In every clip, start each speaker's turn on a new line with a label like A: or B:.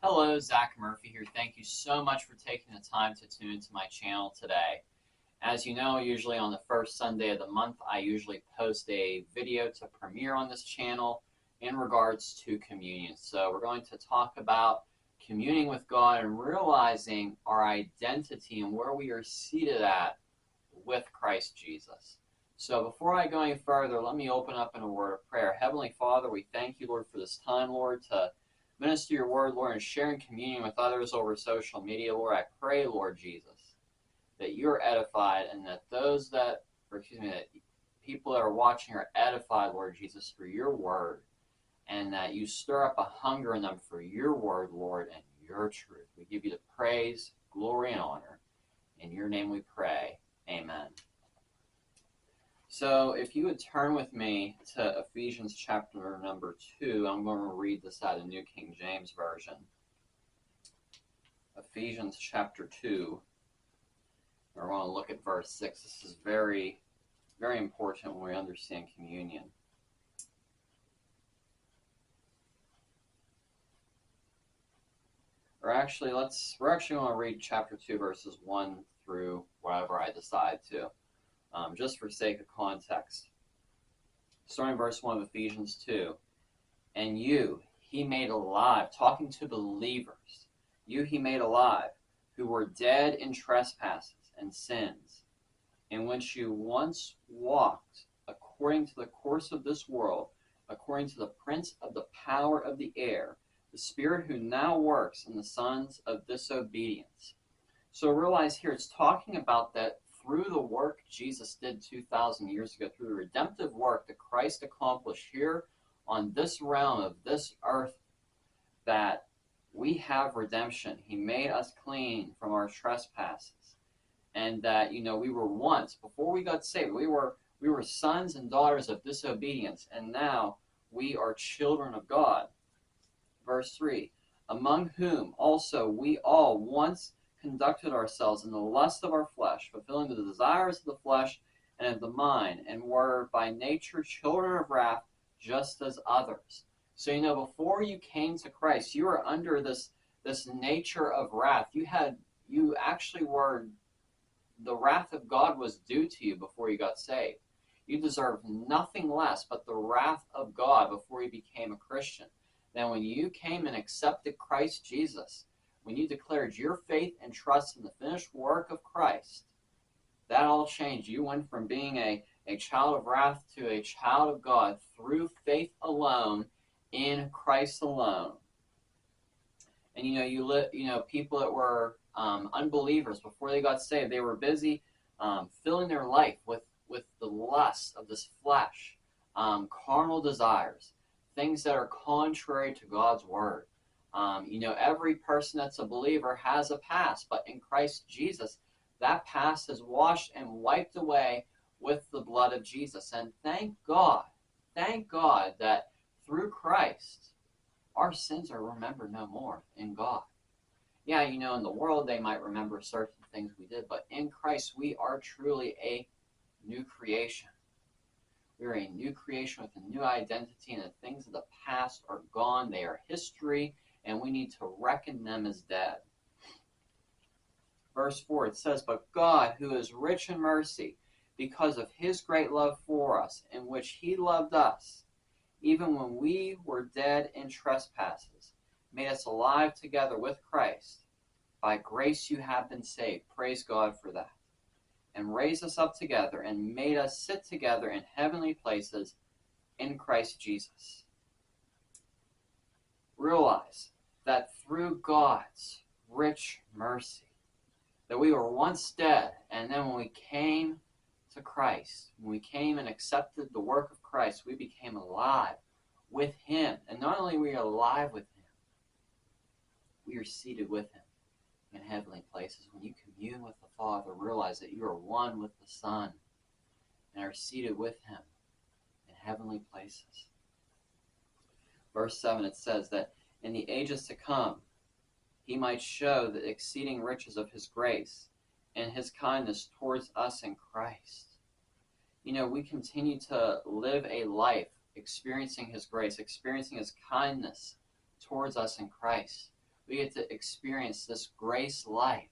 A: Hello, Zach Murphy here. Thank you so much for taking the time to tune into my channel today. As you know, usually on the first Sunday of the month, I usually post a video to premiere on this channel in regards to communion. So we're going to talk about communing with God and realizing our identity and where we are seated at with Christ Jesus. So before I go any further, let me open up in a word of prayer. Heavenly Father, we thank you, Lord, for this time, Lord, to minister your word, Lord, and sharing communion with others over social media. Lord, I pray, Lord Jesus, that you're edified and that that people that are watching are edified, Lord Jesus, through your word, and that you stir up a hunger in them for your word, Lord, and your truth. We give you the praise, glory, and honor. In your name we pray. Amen. So if you would turn with me to Ephesians chapter number 2, I'm going to read this out of New King James Version. Ephesians chapter 2, we're going to look at verse 6. This is very, very important when we understand communion. We're actually going to read chapter 2, verses 1 through whatever I decide to. Just for sake of context. Starting verse 1 of Ephesians 2. And you he made alive, talking to believers, you he made alive, who were dead in trespasses and sins, in which you once walked according to the course of this world, according to the prince of the power of the air, the spirit who now works in the sons of disobedience. So realize here it's talking about that through the work Jesus did 2,000 years ago, through the redemptive work that Christ accomplished here on this realm of this earth, that we have redemption. He made us clean from our trespasses. And that, we were once, before we got saved, we were sons and daughters of disobedience, and now we are children of God. Verse 3, among whom also we all once conducted ourselves in the lust of our flesh, fulfilling the desires of the flesh and of the mind, and were by nature children of wrath, just as others. So before you came to Christ, you were under this nature of wrath. You actually were, the wrath of God was due to you before you got saved. You deserved nothing less but the wrath of God before you became a Christian. Then when you came and accepted Christ Jesus, when you declared your faith and trust in the finished work of Christ, that all changed. You went from being a child of wrath to a child of God through faith alone, in Christ alone. And people that were unbelievers before they got saved, they were busy filling their life with the lust of this flesh, carnal desires, things that are contrary to God's word. Every person that's a believer has a past, but in Christ Jesus, that past is washed and wiped away with the blood of Jesus. And thank God that through Christ, our sins are remembered no more in God. Yeah, in the world they might remember certain things we did, but in Christ we are truly a new creation. We're a new creation with a new identity, and the things of the past are gone. They are history, and we need to reckon them as dead. Verse 4, it says, but God, who is rich in mercy, because of his great love for us, in which he loved us, even when we were dead in trespasses, made us alive together with Christ. By grace you have been saved. Praise God for that. And raised us up together and made us sit together in heavenly places in Christ Jesus. Realize that through God's rich mercy, that we were once dead, and then when we came to Christ, when we came and accepted the work of Christ, we became alive with him. And not only are we alive with him, we are seated with him in heavenly places. When you commune with the Father, realize that you are one with the Son and are seated with him in heavenly places. Verse 7, it says that in the ages to come, he might show the exceeding riches of his grace and his kindness towards us in Christ. We continue to live a life experiencing his grace, experiencing his kindness towards us in Christ. We get to experience this grace life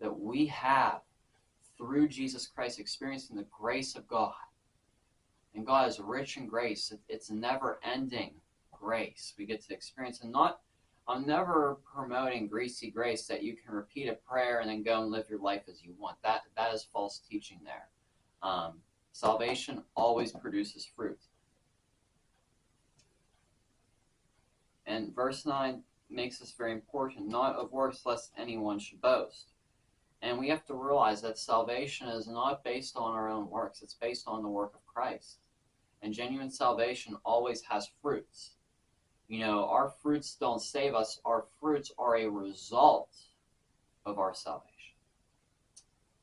A: that we have through Jesus Christ, experiencing the grace of God. And God is rich in grace. It's never-ending grace we get to experience. And I'm never promoting greasy grace that you can repeat a prayer and then go and live your life as you want. That is false teaching there. Salvation always produces fruit. And verse 9 makes this very important. Not of works, lest anyone should boast. And we have to realize that salvation is not based on our own works. It's based on the work of Christ. And genuine salvation always has fruits. Our fruits don't save us. Our fruits are a result of our salvation.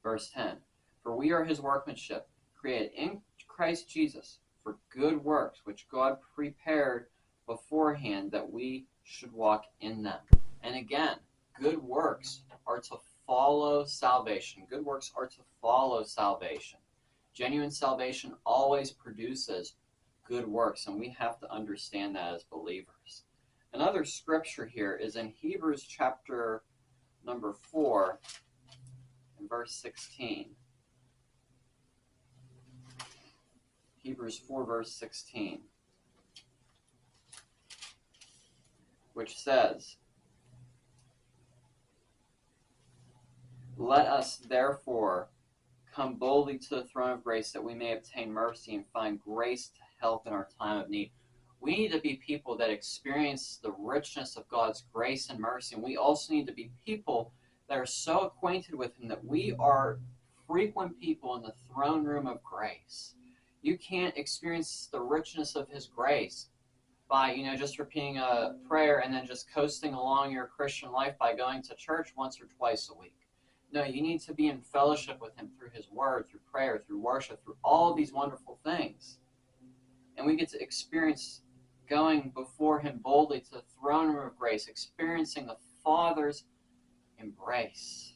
A: Verse 10, for we are his workmanship, created in Christ Jesus for good works, which God prepared beforehand that we should walk in them. And again, good works are to follow salvation. Good works are to follow salvation. Genuine salvation always produces good works, and we have to understand that as believers. Another scripture here is in Hebrews chapter number 4 and verse 16. Hebrews 4 verse 16, which says, let us therefore come boldly to the throne of grace that we may obtain mercy and find grace to help in our time of need. We need to be people that experience the richness of God's grace and mercy, and we also need to be people that are so acquainted with him that we are frequent people in the throne room of grace. You can't experience the richness of his grace by, just repeating a prayer and then just coasting along your Christian life by going to church once or twice a week. No, you need to be in fellowship with him through his word, through prayer, through worship, through all of these wonderful things. And we get to experience going before him boldly to the throne room of grace, experiencing the Father's embrace.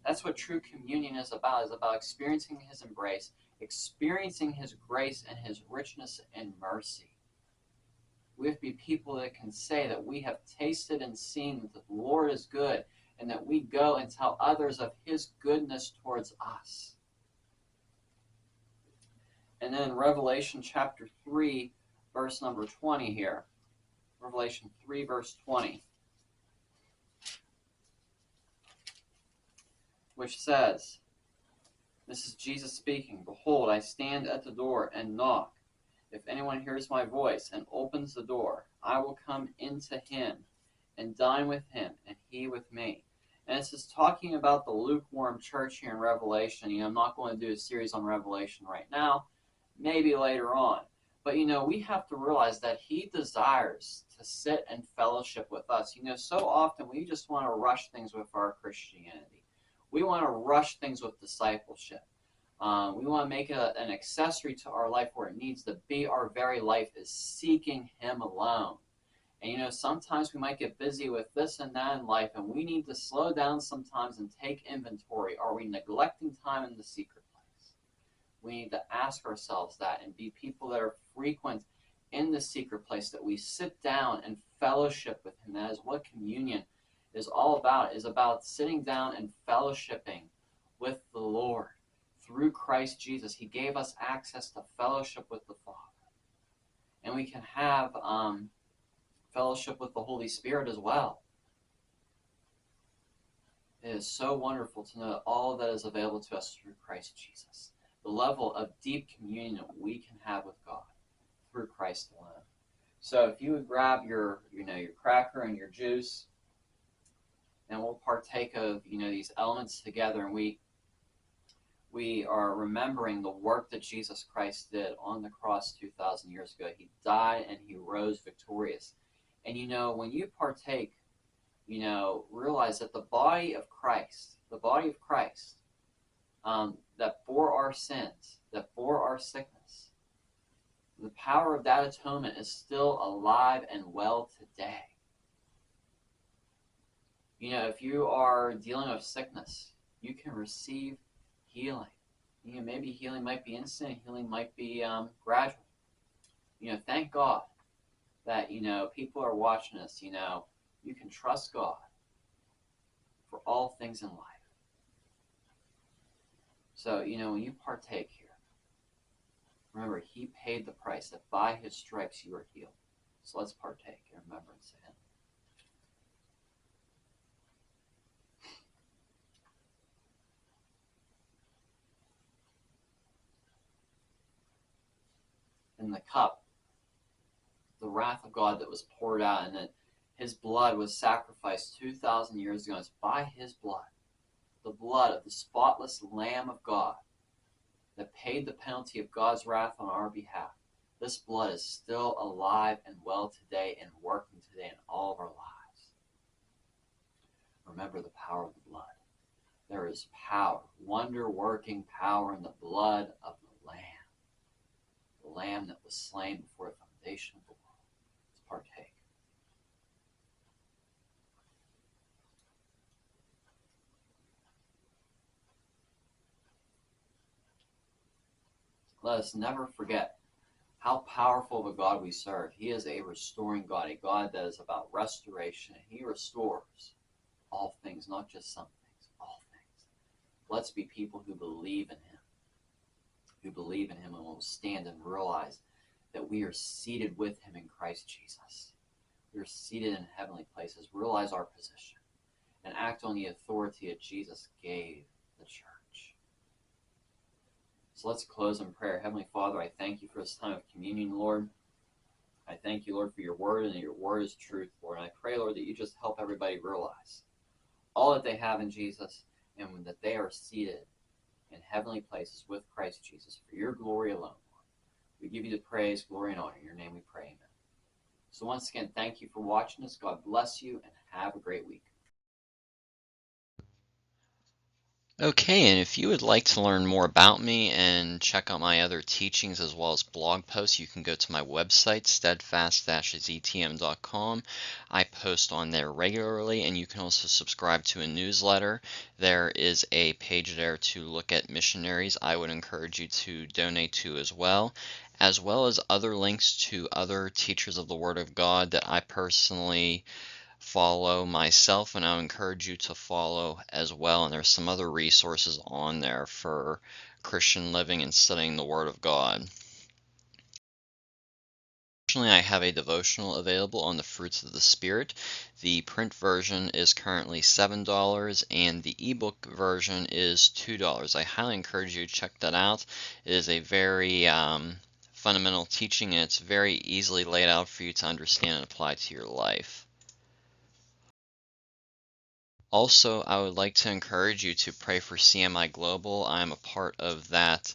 A: That's what true communion is about experiencing his embrace, experiencing his grace and his richness and mercy. We have to be people that can say that we have tasted and seen that the Lord is good, and that we go and tell others of his goodness towards us. And then Revelation chapter 3, verse number 20 here. Revelation 3, verse 20. Which says, this is Jesus speaking, behold, I stand at the door and knock. If anyone hears my voice and opens the door, I will come into him and dine with him, and he with me. And this is talking about the lukewarm church here in Revelation. I'm not going to do a series on Revelation right now, maybe later on. But, we have to realize that he desires to sit and fellowship with us. So often we just want to rush things with our Christianity. We want to rush things with discipleship. We want to make it an accessory to our life where it needs to be. Our very life is seeking him alone. And sometimes we might get busy with this and that in life, and we need to slow down sometimes and take inventory. Are we neglecting time in the secret place? We need to ask ourselves that and be people that are frequent in the secret place, that we sit down and fellowship with him. That is what communion is all about, is about sitting down and fellowshipping with the Lord through Christ Jesus. He gave us access to fellowship with the Father. And we can have fellowship with the Holy Spirit as well. It is so wonderful to know all that is available to us through Christ Jesus. The level of deep communion that we can have with God through Christ alone. So if you would grab your cracker and your juice, and we'll partake of, these elements together, and we are remembering the work that Jesus Christ did on the cross 2,000 years ago. He died and he rose victorious. And when you partake, realize that the body of Christ, that bore our sins, that bore our sickness, the power of that atonement is still alive and well today. If you are dealing with sickness, you can receive healing. Maybe healing might be instant, healing might be gradual. Thank God that, people are watching us, You can trust God for all things in life. So, when you partake here, remember, he paid the price, that by his stripes you are healed. So let's partake in remembrance of him. In the cup, the wrath of God that was poured out, and that his blood was sacrificed 2,000 years ago. It's by his blood, the blood of the spotless Lamb of God, that paid the penalty of God's wrath on our behalf. This blood is still alive and well today and working today in all of our lives. Remember the power of the blood. There is power, wonder-working power in the blood of the Lamb that was slain before the foundation of the world. Let's partake. Let us never forget how powerful of a God we serve. He is a restoring God, a God that is about restoration. He restores all things, not just some things, all things. Let's be people who believe in him, and will stand and realize that we are seated with him in Christ Jesus. We are seated in heavenly places. Realize our position and act on the authority that Jesus gave the church. So let's close in prayer. Heavenly Father, I thank you for this time of communion, Lord. I thank you, Lord, for your word, and that your word is truth, Lord. And I pray, Lord, that you just help everybody realize all that they have in Jesus, and that they are seated in heavenly places with Christ Jesus for your glory alone, Lord. We give you the praise, glory, and honor. In your name we pray, amen. So once again, thank you for watching us. God bless you, and have a great week.
B: Okay, and if you would like to learn more about me and check out my other teachings as well as blog posts, you can go to my website, steadfast-ztm.com. I post on there regularly, and you can also subscribe to a newsletter. There is a page there to look at missionaries I would encourage you to donate to as well as other links to other teachers of the Word of God that I personally follow myself, and I encourage you to follow as well. And there's some other resources on there for Christian living and studying the Word of God. Additionally, I have a devotional available on the fruits of the Spirit. The print version is currently $7 and the ebook version is $2. I highly encourage you to check that out. It is a very fundamental teaching, and it's very easily laid out for you to understand and apply to your life. Also, I would like to encourage you to pray for CMI Global. I'm a part of that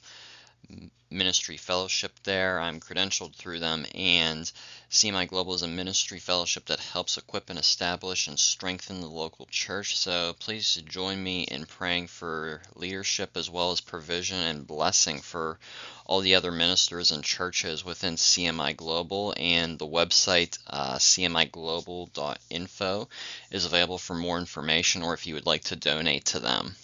B: ministry fellowship there. I'm credentialed through them, and CMI Global is a ministry fellowship that helps equip and establish and strengthen the local church. So please join me in praying for leadership as well as provision and blessing for all the other ministers and churches within CMI Global. And the website cmiglobal.info is available for more information, or if you would like to donate to them.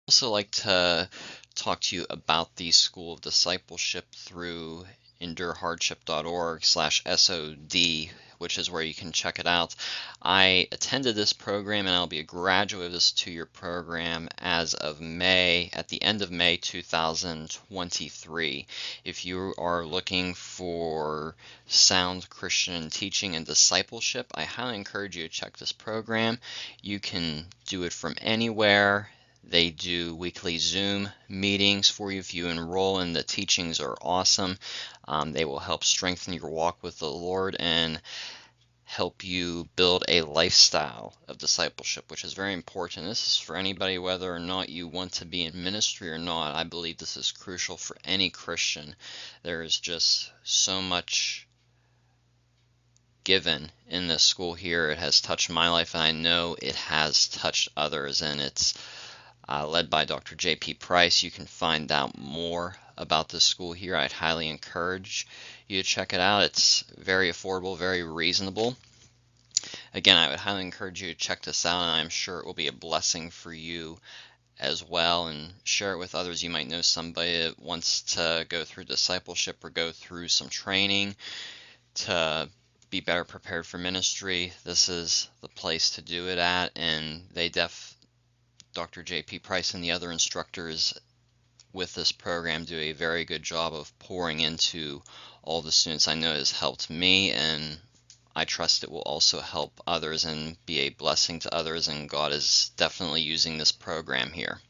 B: I'd also like to talk to you about the School of Discipleship through endurehardship.org/SOD, which is where you can check it out. I attended this program, and I'll be a graduate of this two-year program as of May, at the end of May 2023. If you are looking for sound Christian teaching and discipleship, I highly encourage you to check this program. You can do it from anywhere. They do weekly Zoom meetings for you if you enroll, and the teachings are awesome. They will help strengthen your walk with the Lord and help you build a lifestyle of discipleship, which is very important. This is for anybody, whether or not you want to be in ministry or not. I believe this is crucial for any Christian. There is just so much given in this school here. It has touched my life, and I know it has touched others, and it's led by Dr. J.P. Price. You can find out more about this school here. I'd highly encourage you to check it out. It's very affordable, very reasonable. Again, I would highly encourage you to check this out, and I'm sure it will be a blessing for you as well, and share it with others. You might know somebody that wants to go through discipleship or go through some training to be better prepared for ministry, this is the place to do it at. And Dr. J.P. Price and the other instructors with this program do a very good job of pouring into all the students. I know it has helped me, and I trust it will also help others and be a blessing to others, and God is definitely using this program here.